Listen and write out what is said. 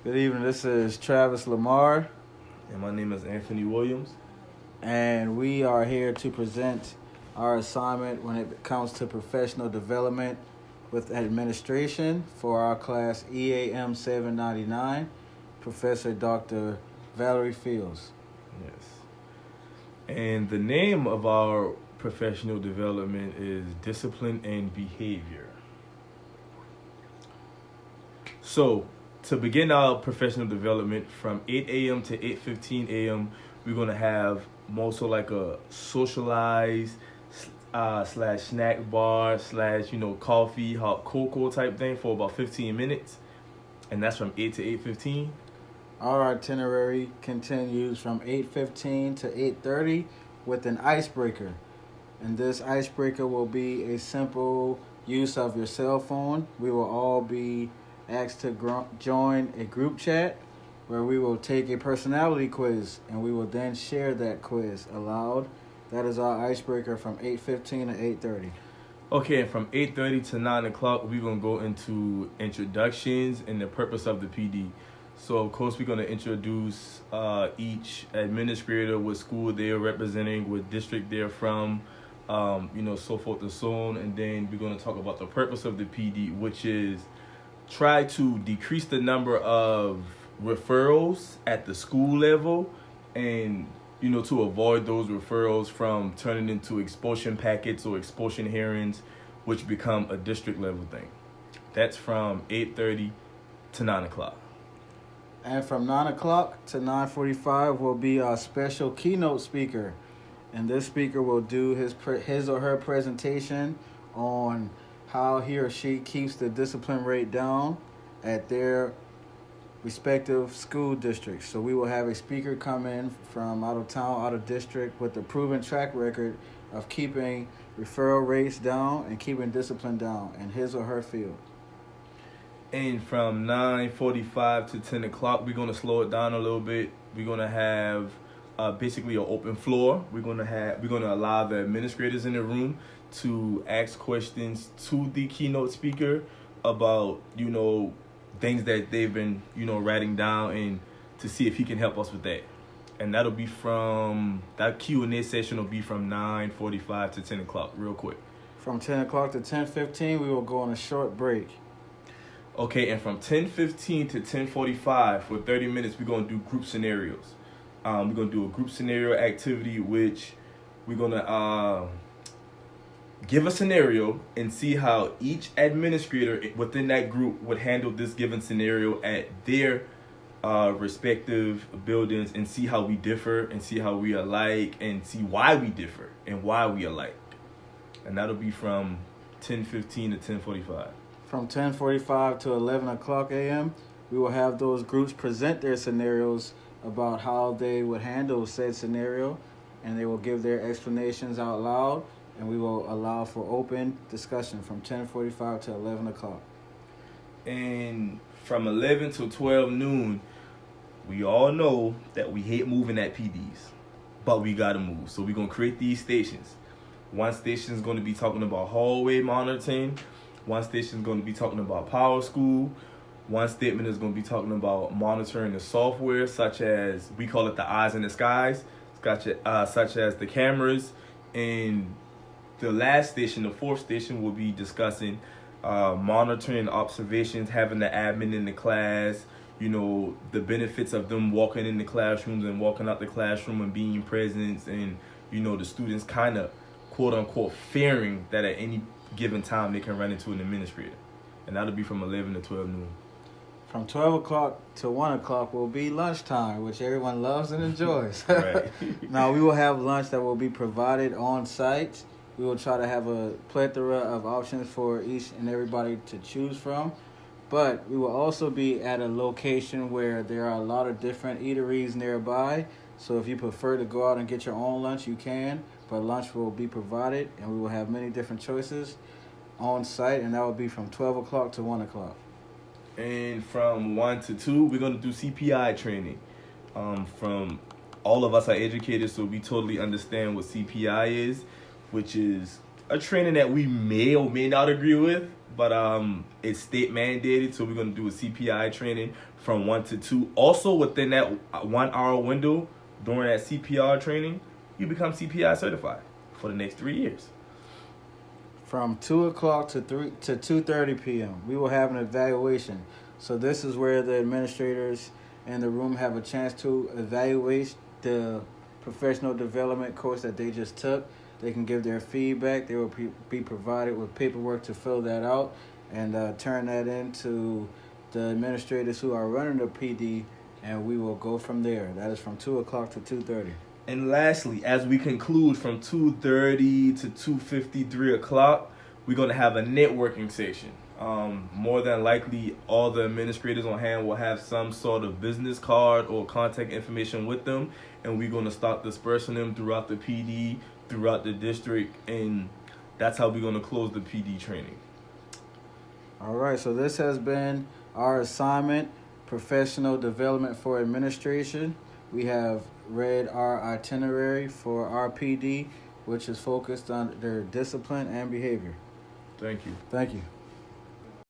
Good evening. This is Travis Lamar, And my name is Anthony Williams. and we are here to present our assignment when it comes to professional development with administration for our class EAM 799, Professor Dr. Valerie Fields. Yes. And the name of our professional development is Discipline and Behavior. So, to begin our professional development from 8 a.m. to 8:15 a.m., we're going to have more so like a socialized slash snack bar slash, coffee, hot cocoa type thing for about 15 minutes. And that's from 8 to 8:15. Our itinerary continues from 8:15 to 8:30 with an icebreaker. And this icebreaker will be a simple use of your cell phone. We will all be asked to join a group chat where we will take a personality quiz and we will then share that quiz aloud. That is our icebreaker from 8:15 to 8:30. Okay, and from 8:30 to 9 o'clock, we're going to go into introductions and the purpose of the PD. So, of course, we're going to introduce each administrator, what school they're representing, what district they're from, so forth and so on. And then we're going to talk about the purpose of the PD, which is try to decrease the number of referrals at the school level and to avoid those referrals from turning into expulsion packets or expulsion hearings, which become a district level thing. That's from 8:30 to 9 o'clock. And from 9 o'clock to 9:45 will be our special keynote speaker. And this speaker will do his or her presentation on how he or she keeps the discipline rate down at their respective school districts. So we will have a speaker come in from out of town, out of district, with a proven track record of keeping referral rates down and keeping discipline down in his or her field. And from 9:45 to 10 o'clock, we're going to slow it down a little bit. We're going to have basically an open floor. We're going to allow the administrators in the room to ask questions to the keynote speaker about, things that they've been, writing down, and to see if he can help us with that. And that Q&A session will be from 9:45 to 10 o'clock, real quick. From 10 o'clock to 10:15, we will go on a short break. Okay, and from 10:15 to 10:45 for 30 minutes, we're going to do group scenarios. We're going to do a group scenario activity, which we're going to give a scenario and see how each administrator within that group would handle this given scenario at their respective buildings, and see how we differ and see how we alike and see why we differ and why we alike. And that'll be from 10:15 to 10:45. From 10:45 to 11 o'clock a.m., we will have those groups present their scenarios about how they would handle said scenario, and they will give their explanations out loud, and we will allow for open discussion from 10:45 to 11 o'clock. And from 11 to 12 noon, we all know that we hate moving at PDs, but we got to move. So we're going to create these stations. One station is going to be talking about hallway monitoring. One station is going to be talking about Power School. One statement is going to be talking about monitoring the software, such as, we call it the eyes in the skies, such as the cameras. And the last station, the fourth station, will be discussing monitoring observations, having the admin in the class, the benefits of them walking in the classrooms and walking out the classroom and being present, and, the students kind of, quote unquote, fearing that at any given time they can run into an administrator. And that'll be from 11 to 12 noon. From 12 o'clock to 1 o'clock will be lunchtime, which everyone loves and enjoys. Right. Now, we will have lunch that will be provided on site. We will try to have a plethora of options for each and everybody to choose from. But we will also be at a location where there are a lot of different eateries nearby. So if you prefer to go out and get your own lunch, you can. But lunch will be provided, and we will have many different choices on site, and that will be from 12 o'clock to 1 o'clock. And from 1 to 2, we're going to do CPI training. From all of us are educators, so we totally understand what CPI is, which is a training that we may or may not agree with, but it's state mandated, so we're gonna do a CPI training from 1 to 2. Also, within that 1 hour window during that CPR training, you become CPI certified for the next 3 years. From 2:00 to 2:30 p.m. we will have an evaluation. So this is where the administrators in the room have a chance to evaluate the professional development course that they just took. They can give their feedback. They will be provided with paperwork to fill that out and turn that into the administrators who are running the PD, and we will go from there. That is from 2:00 to 2:30. And lastly, as we conclude from 2:30 to 2:50, 3 o'clock, we're going to have a networking session. More than likely, all the administrators on hand will have some sort of business card or contact information with them, and we're going to start dispersing them throughout the PD, throughout the district, and that's how we're going to close the PD training. All right, so this has been our assignment, Professional Development for Administration. We have read our itinerary for our PD, which is focused on their discipline and behavior. Thank you. Thank you.